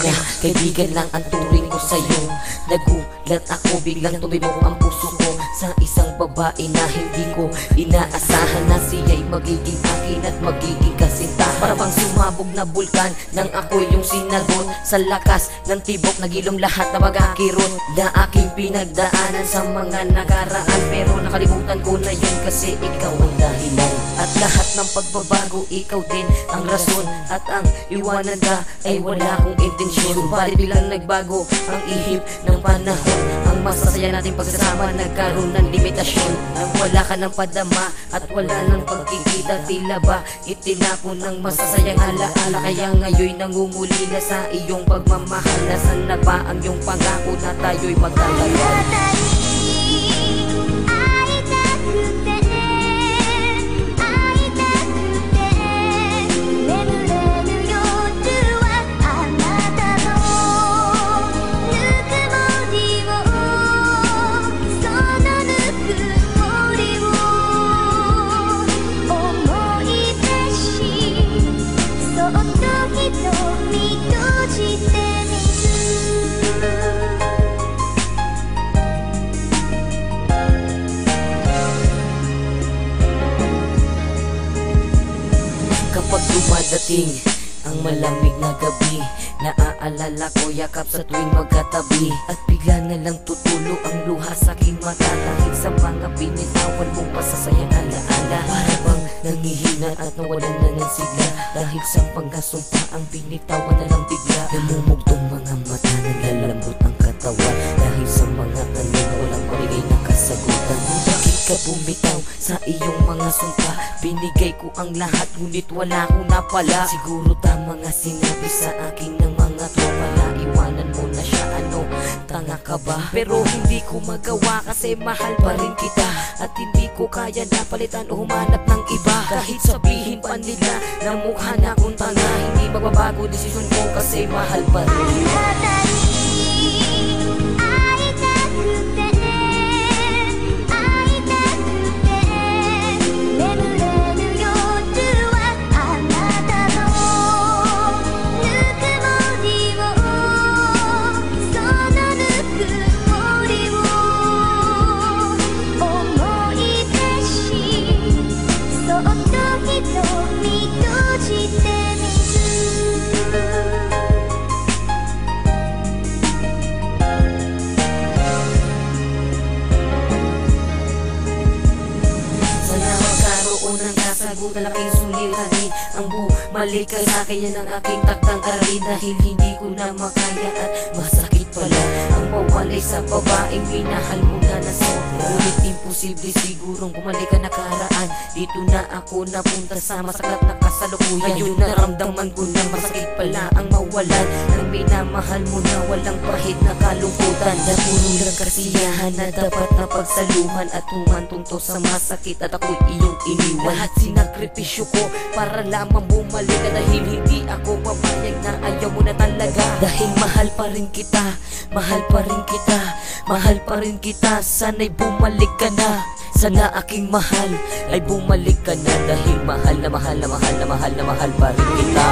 na kaibigan lang ang turing ko sa'yo. Nagulat ako, biglang tumibok ang puso ko sa isang babae na hindi ko inaasahan na siya'y magiging akin at magiging kasintahan. Para bang sumabog na bulkan nang ako'y yung sinagot. Sa lakas ng tibok nagilom lahat na pagkakirot na aking pinagdaanan sa mga nakaraan. Pero nakalimutan ko na yun kasi ikaw ang dahilan. At lahat ng pagbabago, ikaw din ang rason. At ang iwanan ka ay wala akong intensyon. Balit bilang nagbago ang ihip ng panahon. Ang masasaya nating pagsasama nagkaroon ng limitasyon. Nang wala ka ng padama at wala ng pagkikita, tila ba itinapon ng masasayang alaala. Kaya ngayon nangunguli na sa iyong pagmamahal. Nasaan na ba ang iyong pangako na tayo'y magkakaroon? Kapag dumadating ang malamig na gabi, naaalala ko yakap sa tuwing magkatabi. At bigla na lang tutulo ang luha sa aking mata dahil sa mga binitawan mong masasayang alaala. Para bang nangihina at nawalan na ng sigla dahil sa pagkasumpa ang binitawan na lang bigla. Namumugtong mga mata, naglalambot ang katawan dahil sa mga tanong na walang paligay na kasagutan. Bakit ka bumitaw sa iyong mga sumpa? Binigay ko ang lahat ngunit wala ko na pala. Siguro tama nga sinabi sa akin ng mga tropa na iwanan mo na siya. Ano, tanga ka ba? Pero hindi ko magawa kasi mahal pa rin kita. At hindi ko kaya na palitan o humanap ng iba. Kahit sabihin pa nila na mukha na akong tanga, hindi magbabago desisyon ko kasi mahal pa rin kita. Kasagutan aking suliranin ang bumalik ka sa akin, yan ang aking taktang aralin. Dahil hindi ko na makaya at masakit pala ang mawalay sa babaeng minahal mo na nasobra. Ngunit imposible sigurong bumalik ka nakaraan. Dito na ako napunta sa masaklap na kasalukuyan. Ngayon naramdaman ko na masakit pala ang mawalan ng minamahal mo na walang pahit na kalungkutan. Na puro lang kasiyahan na dapat na pagsaluhan at humantong to sa masakit at ako'y iyong iniwan. Lahat sinakripisyo ko para lamang bumalik ka dahil hindi ako papayag na ayaw mo na talaga. Dahil mahal pa rin kita, mahal pa rin kita, mahal pa rin kita. Sana'y bumalik ka na, sana aking mahal ay bumalik ka na. Dahil mahal na mahal na mahal na mahal na mahal pa rin kita.